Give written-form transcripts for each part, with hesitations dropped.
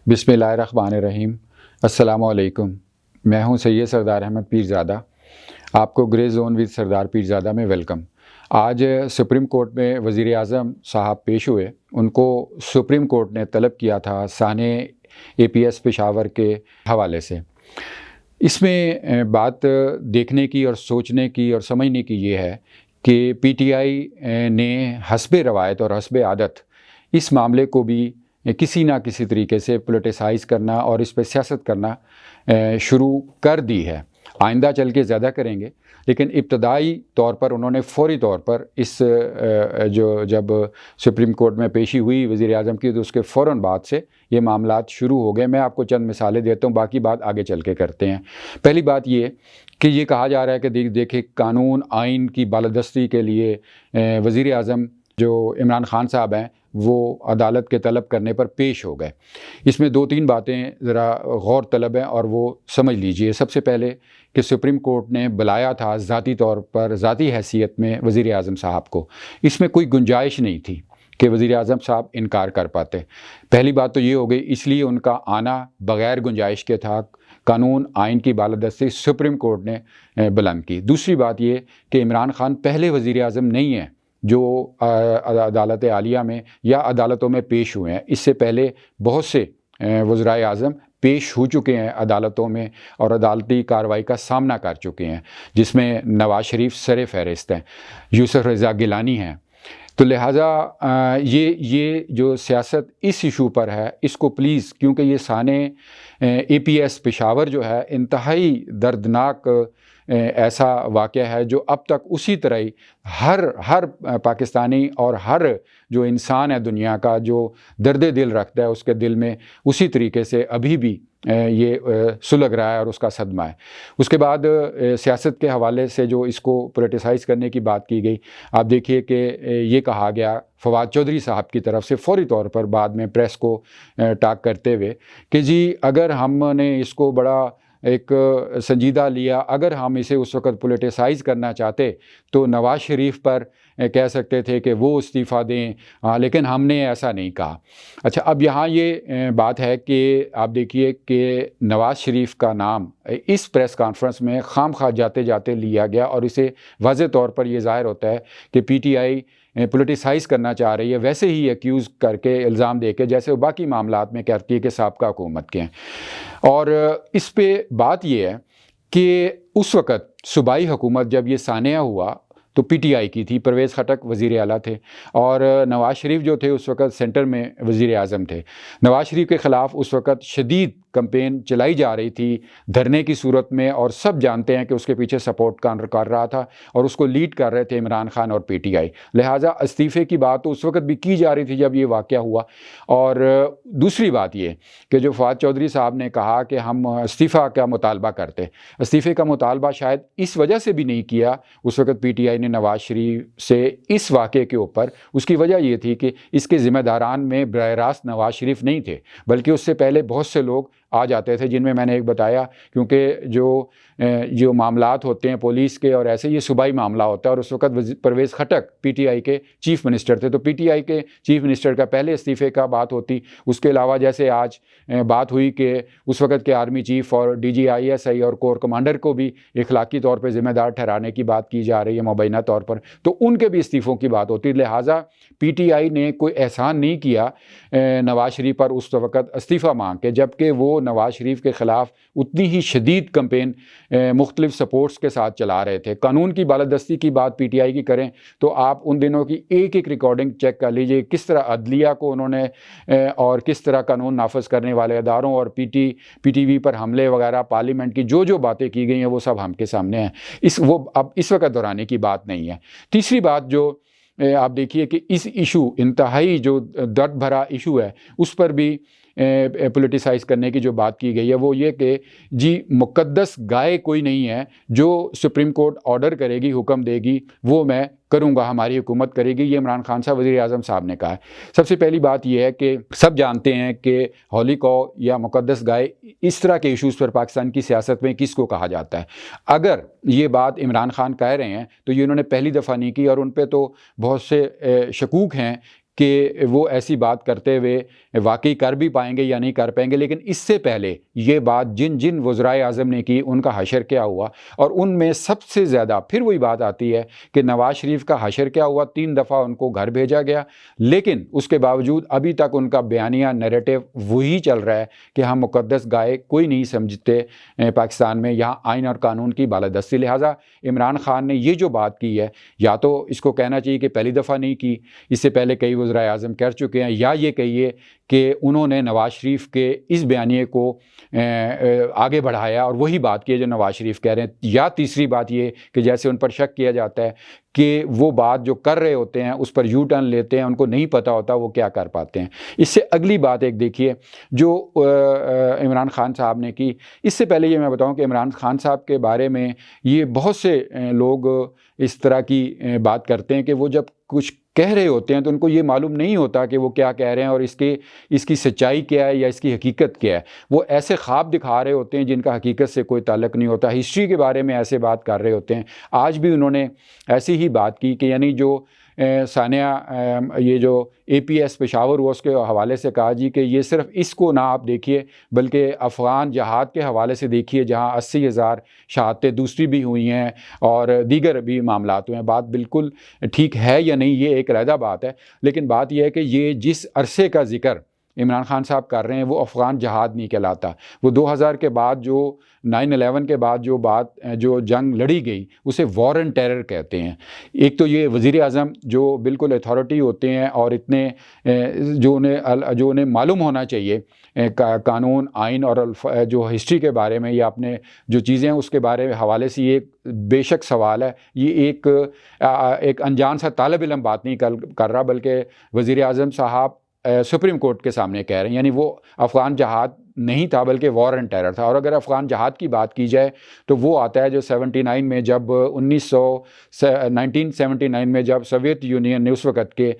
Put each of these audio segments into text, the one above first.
بسم اللہ الرحمن الرحیم۔ السلام علیکم۔ میں ہوں سید سردار احمد پیرزادہ۔ آپ کو گرے زون ود سردار پیرزادہ میں ویلکم۔ آج سپریم کورٹ میں وزیر اعظم صاحب پیش ہوئے۔ ان کو سپریم کورٹ نے طلب کیا تھا سانحہ APS پشاور کے حوالے سے۔ اس میں بات دیکھنے کی اور سوچنے کی اور سمجھنے کی یہ ہے کہ PTI نے حسب روایت اور حسب عادت اس معاملے کو بھی کسی نہ کسی طریقے سے پولیٹیسائز کرنا اور اس پہ سیاست کرنا شروع کر دی ہے۔ آئندہ چل کے زیادہ کریں گے، لیکن ابتدائی طور پر انہوں نے فوری طور پر اس جب سپریم کورٹ میں پیشی ہوئی وزیر اعظم کی تو اس کے فوراً بعد سے یہ معاملات شروع ہو گئے۔ میں آپ کو چند مثالیں دیتا ہوں، باقی بات آگے چل کے کرتے ہیں۔ پہلی بات یہ کہ یہ کہا جا رہا ہے کہ دیکھیں قانون آئین کی بالادستی کے لیے وزیر اعظم جو عمران خان صاحب ہیں وہ عدالت کے طلب کرنے پر پیش ہو گئے۔ اس میں دو تین باتیں ذرا غور طلب ہیں اور وہ سمجھ لیجئے۔ سب سے پہلے کہ سپریم کورٹ نے بلایا تھا ذاتی طور پر، ذاتی حیثیت میں وزیر اعظم صاحب کو۔ اس میں کوئی گنجائش نہیں تھی کہ وزیر اعظم صاحب انکار کر پاتے۔ پہلی بات تو یہ ہو گئی، اس لیے ان کا آنا بغیر گنجائش کے تھا۔ قانون آئین کی بالادستی سپریم کورٹ نے بلند کی۔ دوسری بات یہ کہ عمران خان پہلے وزیر اعظم نہیں ہیں جو عدالت عالیہ میں یا عدالتوں میں پیش ہوئے ہیں۔ اس سے پہلے بہت سے وزرائے اعظم پیش ہو چکے ہیں عدالتوں میں اور عدالتی کارروائی کا سامنا کر چکے ہیں، جس میں نواز شریف سر فہرست ہیں، یوسف رضا گیلانی ہیں۔ تو لہٰذا یہ جو سیاست اس ایشو پر ہے، اس کو پلیز، کیونکہ یہ سانحہ APS پشاور جو ہے انتہائی دردناک ایسا واقعہ ہے جو اب تک اسی طرح ہی ہر پاکستانی اور ہر جو انسان ہے دنیا کا جو درد دل رکھتا ہے اس کے دل میں اسی طریقے سے ابھی بھی یہ سلگ رہا ہے اور اس کا صدمہ ہے۔ اس کے بعد سیاست کے حوالے سے جو اس کو پولیٹیسائز کرنے کی بات کی گئی، آپ دیکھیے کہ یہ کہا گیا فواد چودھری صاحب کی طرف سے فوری طور پر بعد میں پریس کو ٹاک کرتے ہوئے کہ جی اگر ہم نے اس کو بڑا ایک سنجیدہ لیا، اگر ہم اسے اس وقت پولیٹیسائز کرنا چاہتے تو نواز شریف پر کہہ سکتے تھے کہ وہ استعفیٰ دیں، لیکن ہم نے ایسا نہیں کہا۔ اچھا، اب یہاں یہ بات ہے کہ آپ دیکھیے کہ نواز شریف کا نام اس پریس کانفرنس میں خام خواہ جاتے جاتے لیا گیا اور اسے واضح طور پر یہ ظاہر ہوتا ہے کہ PTI پولیٹیسائز کرنا چاہ رہی ہے، ویسے ہی ایکیوز کر کے الزام دے کے جیسے وہ باقی معاملات میں کرتی ہے کہ سابقہ حکومت کے ہیں۔ اور اس پہ بات یہ ہے کہ اس وقت صوبائی حکومت جب یہ سانحہ ہوا تو PTI کی تھی، پرویز خٹک وزیر اعلیٰ تھے اور نواز شریف جو تھے اس وقت سینٹر میں وزیر اعظم تھے۔ نواز شریف کے خلاف اس وقت شدید کمپین چلائی جا رہی تھی دھرنے کی صورت میں، اور سب جانتے ہیں کہ اس کے پیچھے سپورٹ کر رہا تھا اور اس کو لیڈ کر رہے تھے عمران خان اور PTI۔ لہٰذا استعفے کی بات تو اس وقت بھی کی جا رہی تھی جب یہ واقعہ ہوا۔ اور دوسری بات یہ کہ جو فواد چودھری صاحب نے کہا کہ ہم استعفیٰ کا مطالبہ کرتے، استعفے کا مطالبہ شاید اس وجہ سے بھی نہیں کیا اس وقت PTI نے نواز شریف سے اس واقعے کے اوپر، اس کی وجہ یہ تھی کہ اس کے ذمہ داران میں براہ راست نواز شریف نہیں تھے، بلکہ اس سے پہلے بہت سے لوگ آ جاتے تھے جن میں نے ایک بتایا، کیونکہ جو معاملات ہوتے ہیں پولیس کے اور ایسے یہ صوبائی معاملہ ہوتا ہے، اور اس وقت پرویز خٹک PTI کے چیف منسٹر تھے، تو PTI کے چیف منسٹر کا پہلے استعفے کا بات ہوتی۔ اس کے علاوہ جیسے آج بات ہوئی کہ اس وقت کے آرمی چیف اور DG ISI اور کور کمانڈر کو بھی اخلاقی طور پہ ذمہ دار ٹھہرانے کی بات کی جا رہی ہے مبینہ طور پر، تو ان کے بھی استعفوں کی بات ہوتی۔ لہٰذا PTI نے کوئی احسان نہیں کیا نواز شریف پر اس وقت استعفیٰ مانگ کے، جبکہ وہ نواز شریف کے خلاف اتنی ہی شدید کمپین مختلف سپورٹس کے ساتھ چلا رہے تھے۔ قانون کی بالادستی کی بات PTI کی کریں تو آپ ان دنوں کی ایک ایک ریکارڈنگ چیک کر لیجئے، کس طرح عدلیہ کو انہوں نے اور کس طرح قانون نافذ کرنے والے اداروں اور PTV پر حملے وغیرہ، پارلیمنٹ کی جو باتیں کی گئی ہیں وہ سب ہم کے سامنے ہیں۔ وہ اب اس وقت دہرانے کی بات نہیں ہے۔ تیسری بات جو آپ دیکھیے کہ اس ایشو انتہائی جو درد بھرا ایشو ہے، اس پر بھی پولیٹیسائز کرنے کی جو بات کی گئی ہے وہ یہ کہ جی مقدس گائے کوئی نہیں ہے، جو سپریم کورٹ آرڈر کرے گی، حکم دے گی، وہ میں کروں گا، ہماری حکومت کرے گی، یہ عمران خان صاحب وزیر اعظم صاحب نے کہا ہے۔ سب سے پہلی بات یہ ہے کہ سب جانتے ہیں کہ ہولی کو یا مقدس گائے اس طرح کے ایشوز پر پاکستان کی سیاست میں کس کو کہا جاتا ہے۔ اگر یہ بات عمران خان کہہ رہے ہیں تو یہ انہوں نے پہلی دفعہ نہیں کی، اور ان پہ تو بہت سے شکوک ہیں کہ وہ ایسی بات کرتے ہوئے واقعی کر بھی پائیں گے یا نہیں کر پائیں گے، لیکن اس سے پہلے یہ بات جن وزرائے اعظم نے کی ان کا حشر کیا ہوا، اور ان میں سب سے زیادہ پھر وہی بات آتی ہے کہ نواز شریف کا حشر کیا ہوا، 3 دفعہ ان کو گھر بھیجا گیا، لیکن اس کے باوجود ابھی تک ان کا بیانیہ نیریٹو وہی چل رہا ہے کہ ہم مقدس گائے کوئی نہیں سمجھتے پاکستان میں، یہاں آئین اور قانون کی بالادستی۔ لہٰذا عمران خان نے یہ جو بات کی ہے، یا تو اس کو کہنا چاہیے کہ پہلی دفعہ نہیں کی، اس سے پہلے کئی وزرائے اعظم کر چکے ہیں، یا یہ کہیے کہ انہوں نے نواز شریف کے اس بیانیے کو آگے بڑھایا اور وہی بات کی ہے جو نواز شریف کہہ رہے ہیں، یا تیسری بات یہ کہ جیسے ان پر شک کیا جاتا ہے کہ وہ بات جو کر رہے ہوتے ہیں اس پر یو ٹرن لیتے ہیں، ان کو نہیں پتہ ہوتا وہ کیا کر پاتے ہیں۔ اس سے اگلی بات ایک دیکھیے جو عمران خان صاحب نے کی۔ اس سے پہلے یہ میں بتاؤں کہ عمران خان صاحب کے بارے میں یہ بہت سے لوگ اس طرح کی بات کرتے ہیں کہ وہ جب کچھ کہہ رہے ہوتے ہیں تو ان کو یہ معلوم نہیں ہوتا کہ وہ کیا کہہ رہے ہیں اور اس کی سچائی کیا ہے یا اس کی حقیقت کیا ہے۔ وہ ایسے خواب دکھا رہے ہوتے ہیں جن کا حقیقت سے کوئی تعلق نہیں ہوتا، ہسٹری کے بارے میں ایسے بات کر رہے ہوتے ہیں۔ آج بھی انہوں نے ایسی ہی بات کی کہ یعنی جو ثانیہ یہ جو اے پی ایس پشاور ہوا، اس کے حوالے سے کہا جی کہ یہ صرف اس کو نہ آپ دیکھیے بلکہ افغان جہاد کے حوالے سے دیکھیے جہاں 80,000 شہادتیں دوسری بھی ہوئی ہیں اور دیگر بھی معاملات ہوئے ہیں۔ بات بالکل ٹھیک ہے یا نہیں یہ ایک علیحدہ بات ہے، لیکن بات یہ ہے کہ یہ جس عرصے کا ذکر عمران خان صاحب کر رہے ہیں وہ افغان جہاد نہیں کہلاتا۔ وہ 2000 کے بعد جو 9/11 کے بعد جو جنگ لڑی گئی اسے وار اینڈ ٹیرر کہتے ہیں۔ ایک تو یہ وزیر اعظم جو بالکل اتھارٹی ہوتے ہیں اور اتنے جو انہیں معلوم ہونا چاہیے قانون، آئین اور جو ہسٹری کے بارے میں یا اپنے جو چیزیں ہیں اس کے بارے میں حوالے سے یہ بے شک سوال ہے۔ یہ ایک انجان سا طالب علم بات نہیں کر رہا، بلکہ وزیر اعظم صاحب سپریم کورٹ کے سامنے کہہ رہے ہیں، یعنی وہ افغان جہاد نہیں تھا بلکہ وار اینڈ ٹیرر تھا۔ اور اگر افغان جہاد کی بات کی جائے تو وہ آتا ہے جو 79 میں جب 1979 میں جب سوویت یونین نے اس وقت کے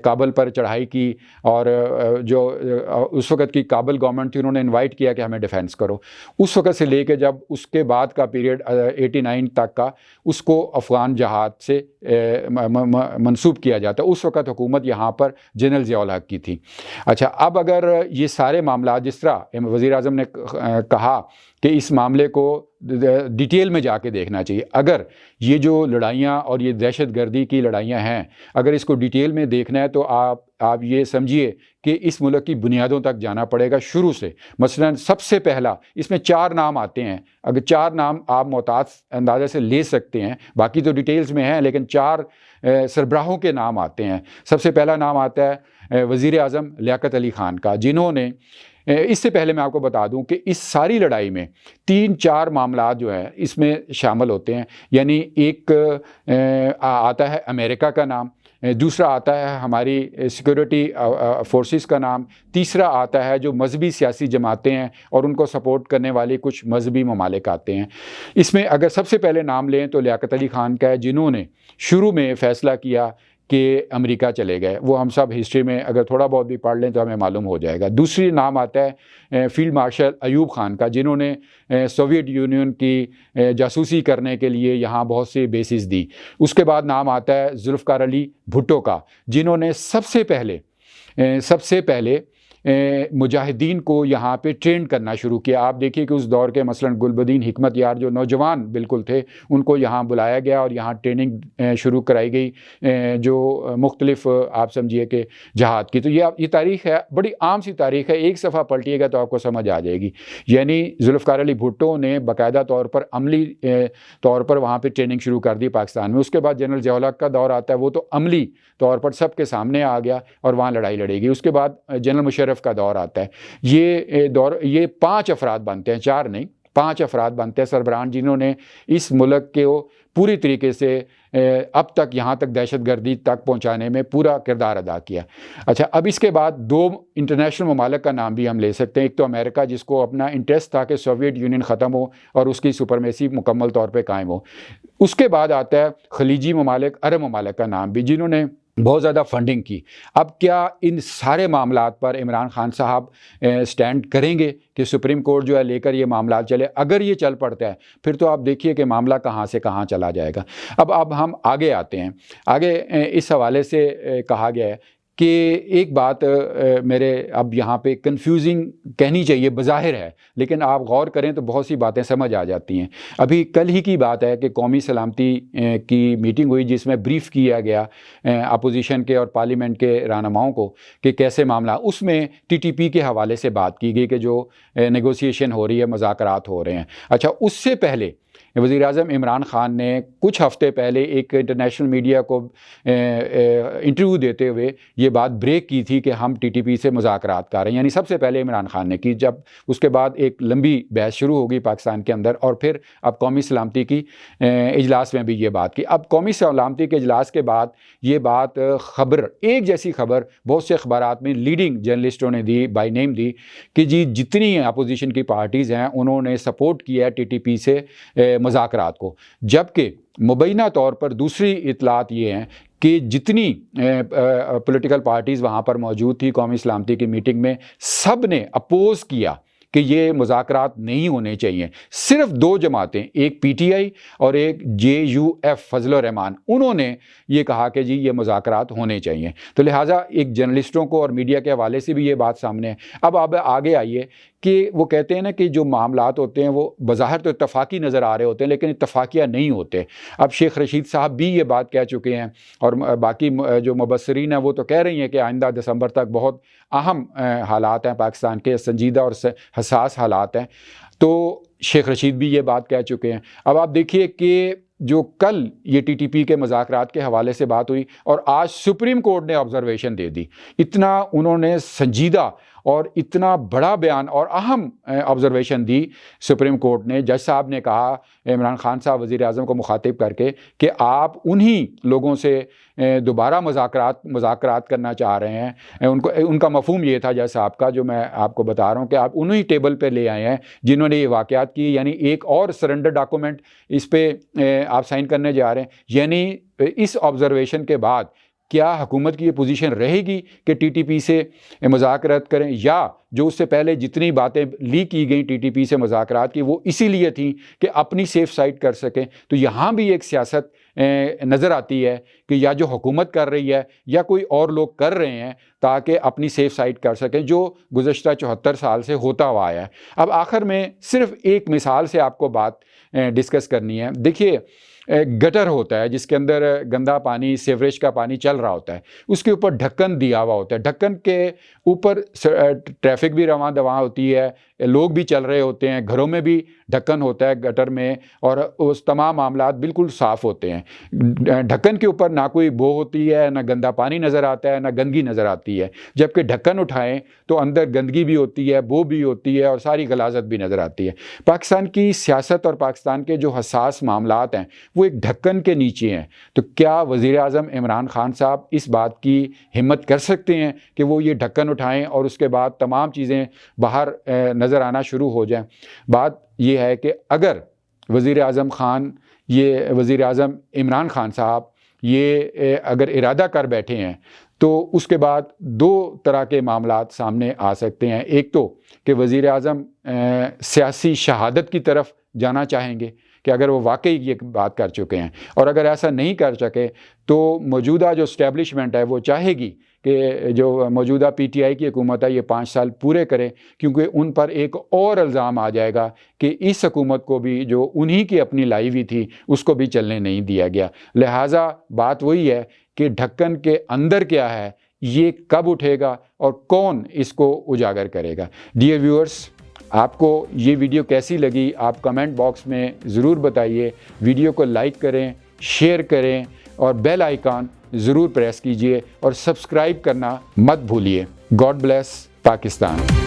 کابل پر چڑھائی کی اور جو اس وقت کی کابل گورنمنٹ تھی انہوں نے انوائٹ کیا کہ ہمیں ڈیفینس کرو، اس وقت سے لے کے جب اس کے بعد کا پیریڈ 89 تک کا اس کو افغان جہاد سے منسوب کیا جاتا ہے۔ اس وقت حکومت یہاں پر جنرل ضیاء الحق کی تھی۔ اچھا، اب اگر یہ سارے معاملات جس طرح وزیر اعظم نے کہا کہ اس معاملے کو ڈیٹیل میں جا کے دیکھنا چاہیے، اگر یہ جو لڑائیاں اور یہ دہشت گردی کی لڑائیاں ہیں اگر اس کو ڈیٹیل میں دیکھنا ہے تو آپ یہ سمجھیے کہ اس ملک کی بنیادوں تک جانا پڑے گا شروع سے۔ مثلا سب سے پہلا اس میں 4 نام آتے ہیں، اگر 4 نام آپ محتاط اندازے سے لے سکتے ہیں، باقی تو ڈیٹیلز میں ہیں لیکن 4 سربراہوں کے نام آتے ہیں۔ سب سے پہلا نام آتا ہے وزیر اعظم لیاقت علی خان کا، جنہوں نے اس سے پہلے میں آپ کو بتا دوں کہ اس ساری لڑائی میں 3-4 معاملات جو ہیں اس میں شامل ہوتے ہیں، یعنی ایک آتا ہے امریکہ کا نام، دوسرا آتا ہے ہماری سیکورٹی فورسز کا نام، تیسرا آتا ہے جو مذہبی سیاسی جماعتیں ہیں اور ان کو سپورٹ کرنے والے کچھ مذہبی ممالک آتے ہیں۔ اس میں اگر سب سے پہلے نام لیں تو لیاقت علی خان کا ہے، جنہوں نے شروع میں فیصلہ کیا کہ امریکہ چلے گئے، وہ ہم سب ہسٹری میں اگر تھوڑا بہت بھی پڑھ لیں تو ہمیں معلوم ہو جائے گا۔ دوسری نام آتا ہے فیلڈ مارشل ایوب خان کا، جنہوں نے سوویت یونین کی جاسوسی کرنے کے لیے یہاں بہت سی بیسز دی۔ اس کے بعد نام آتا ہے ذوالفقار علی بھٹو کا، جنہوں نے سب سے پہلے مجاہدین کو یہاں پہ ٹرین کرنا شروع کیا۔ آپ دیکھیے کہ اس دور کے مثلا گلبدین حکمت یار جو نوجوان بالکل تھے ان کو یہاں بلایا گیا اور یہاں ٹریننگ شروع کرائی گئی جو مختلف آپ سمجھیے کہ جہاد کی۔ تو یہ تاریخ ہے، بڑی عام سی تاریخ ہے، ایک صفحہ پلٹیے گا تو آپ کو سمجھ آ جائے گی۔ یعنی ذوالفقار علی بھٹو نے باقاعدہ طور پر عملی طور پر وہاں پہ ٹریننگ شروع کر دی پاکستان میں۔ اس کے بعد جنرل ضیاء الحق کا دور آتا ہے، وہ تو عملی طور پر سب کے سامنے آ گیا اور وہاں لڑائی لڑے گی۔ اس کے بعد جنرل مشرف کا دور آتا ہے۔ یہ 5 افراد بنتے ہیں، 4 نہیں، 5 افراد بنتے ہیں سربراہان، جنہوں نے اس ملک کو پوری طریقے سے اب تک یہاں تک دہشت گردی تک پہنچانے میں پورا کردار ادا کیا۔ اچھا، اب اس کے بعد 2 انٹرنیشنل ممالک کا نام بھی ہم لے سکتے ہیں۔ ایک تو امریکہ، جس کو اپنا انٹرسٹ تھا کہ سوویت یونین ختم ہو اور اس کی سپرمیسی مکمل طور پہ قائم ہو۔ اس کے بعد آتا ہے خلیجی ممالک، عرب ممالک کا نام بھی، جنہوں نے بہت زیادہ فنڈنگ کی۔ اب کیا ان سارے معاملات پر عمران خان صاحب سٹینڈ کریں گے کہ سپریم کورٹ جو ہے لے کر یہ معاملات چلے؟ اگر یہ چل پڑتا ہے پھر تو آپ دیکھیے کہ معاملہ کہاں سے کہاں چلا جائے گا۔ اب ہم آگے آتے ہیں۔ آگے اس حوالے سے کہا گیا ہے کہ ایک بات میرے اب یہاں پہ کنفیوزنگ کہنی چاہیے، بظاہر ہے لیکن آپ غور کریں تو بہت سی باتیں سمجھ آ جاتی ہیں۔ ابھی کل ہی کی بات ہے کہ قومی سلامتی کی میٹنگ ہوئی جس میں بریف کیا گیا اپوزیشن کے اور پارلیمنٹ کے رہنماؤں کو کہ کیسے معاملہ، اس میں ٹی ٹی پی کے حوالے سے بات کی گئی کہ جو نیگوسیشن ہو رہی ہے، مذاکرات ہو رہے ہیں۔ اچھا، اس سے پہلے وزیر اعظم عمران خان نے کچھ ہفتے پہلے ایک انٹرنیشنل میڈیا کو انٹرویو دیتے ہوئے یہ بات بریک کی تھی کہ ہم ٹی ٹی پی سے مذاکرات کر رہے ہیں، یعنی سب سے پہلے عمران خان نے کی، جب اس کے بعد ایک لمبی بحث شروع ہوگی پاکستان کے اندر، اور پھر اب قومی سلامتی کی اجلاس میں بھی یہ بات کی۔ اب قومی سلامتی کے اجلاس کے بعد یہ بات خبر، ایک جیسی خبر بہت سے اخبارات میں لیڈنگ جرنلسٹوں نے دی، بائی نیم دی، کہ جی جتنی اپوزیشن کی پارٹیز ہیں انہوں نے سپورٹ کیا ہے ٹی ٹی پی سے مذاکرات کو، جبکہ مبینہ طور پر دوسری اطلاعات یہ ہیں کہ جتنی پولیٹیکل پارٹیز وہاں پر موجود تھی قومی سلامتی کی میٹنگ میں، سب نے اپوز کیا کہ یہ مذاکرات نہیں ہونے چاہیے۔ صرف دو جماعتیں، ایک پی ٹی آئی اور ایک جے یو ایف فضل الرحمان، انہوں نے یہ کہا کہ جی یہ مذاکرات ہونے چاہیے۔ تو لہٰذا ایک جرنلسٹوں کو اور میڈیا کے حوالے سے بھی یہ بات سامنے ہے۔ اب آگے آئیے کہ وہ کہتے ہیں نا کہ جو معاملات ہوتے ہیں وہ بظاہر تو اتفاقی نظر آ رہے ہوتے ہیں لیکن اتفاقیہ نہیں ہوتے۔ اب شیخ رشید صاحب بھی یہ بات کہہ چکے ہیں، اور باقی جو مبصرین ہیں وہ تو کہہ رہی ہیں کہ آئندہ دسمبر تک بہت اہم حالات ہیں پاکستان کے، سنجیدہ اور حساس حالات ہیں۔ تو شیخ رشید بھی یہ بات کہہ چکے ہیں۔ اب آپ دیکھیے کہ جو کل یہ ٹی ٹی پی کے مذاکرات کے حوالے سے بات ہوئی اور آج سپریم کورٹ نے آبزرویشن دے دی، اتنا انہوں نے سنجیدہ اور اتنا بڑا بیان اور اہم آبزرویشن دی سپریم کورٹ نے۔ جج صاحب نے کہا عمران خان صاحب وزیر اعظم کو مخاطب کر کے کہ آپ انہی لوگوں سے دوبارہ مذاکرات کرنا چاہ رہے ہیں، ان کا مفہوم یہ تھا جج صاحب کا، جو میں آپ کو بتا رہا ہوں، کہ آپ انہی ٹیبل پہ لے آئے ہیں جنہوں نے یہ واقعات کی، یعنی ایک اور سرنڈر ڈاکومنٹ اس پہ آپ سائن کرنے جا رہے ہیں۔ یعنی اس آبزرویشن کے بعد کیا حکومت کی یہ پوزیشن رہے گی کہ ٹی ٹی پی سے مذاکرات کریں، یا جو اس سے پہلے جتنی باتیں لیک کی گئیں ٹی ٹی پی سے مذاکرات کی وہ اسی لیے تھیں کہ اپنی سیف سائٹ کر سکیں؟ تو یہاں بھی ایک سیاست نظر آتی ہے کہ یا جو حکومت کر رہی ہے یا کوئی اور لوگ کر رہے ہیں تاکہ اپنی سیف سائٹ کر سکیں، جو گزشتہ 74 سال سے ہوتا ہوا ہے۔ اب آخر میں صرف ایک مثال سے آپ کو بات ڈسکس کرنی ہے۔ دیکھیے، گٹر ہوتا ہے جس کے اندر گندا پانی، سیوریج کا پانی چل رہا ہوتا ہے، اس کے اوپر ڈھکن دیا ہوا ہوتا ہے، ڈھکن کے اوپر ٹریفک بھی رواں دواں ہوتی ہے، لوگ بھی چل رہے ہوتے ہیں، گھروں میں بھی ڈھکن ہوتا ہے گٹر میں، اور اس تمام معاملات بالکل صاف ہوتے ہیں۔ ڈھکن کے اوپر نہ کوئی بو ہوتی ہے، نہ گندا پانی نظر آتا ہے، نہ گندگی نظر آتی ہے، جبکہ ڈھکن اٹھائیں تو اندر گندگی بھی ہوتی ہے، بو بھی ہوتی ہے، اور ساری غلاظت بھی نظر آتی ہے۔ پاکستان کی سیاست اور پاکستان کے جو حساس معاملات ہیں وہ ایک ڈھکن کے نیچے ہیں۔ تو کیا وزیر اعظم عمران خان صاحب اس بات کی ہمت کر سکتے ہیں کہ وہ یہ ڈھکن اٹھائیں اور اس کے بعد تمام چیزیں باہر نظر آنا شروع ہو جائیں؟ بات یہ ہے کہ اگر وزیر اعظم عمران خان صاحب یہ اگر ارادہ کر بیٹھے ہیں تو اس کے بعد دو طرح کے معاملات سامنے آ سکتے ہیں۔ ایک تو کہ وزیر اعظم سیاسی شہادت کی طرف جانا چاہیں گے کہ اگر وہ واقعی یہ بات کر چکے ہیں، اور اگر ایسا نہیں کر سکے تو موجودہ جو اسٹیبلشمنٹ ہے وہ چاہے گی کہ جو موجودہ پی ٹی آئی کی حکومت ہے یہ 5 سال پورے کرے، کیونکہ ان پر ایک اور الزام آ جائے گا کہ اس حکومت کو بھی جو انہی کی اپنی لائی ہوئی تھی اس کو بھی چلنے نہیں دیا گیا۔ لہٰذا بات وہی ہے کہ ڈھکن کے اندر کیا ہے، یہ کب اٹھے گا اور کون اس کو اجاگر کرے گا۔ ڈیئر ویورز، آپ کو یہ ویڈیو کیسی لگی آپ کمنٹ باکس میں ضرور بتائیے۔ ویڈیو کو لائک کریں، شیئر کریں اور بیل آئیکن ضرور پریس کیجئے اور سبسکرائب کرنا مت بھولیے۔ God bless Pakistan.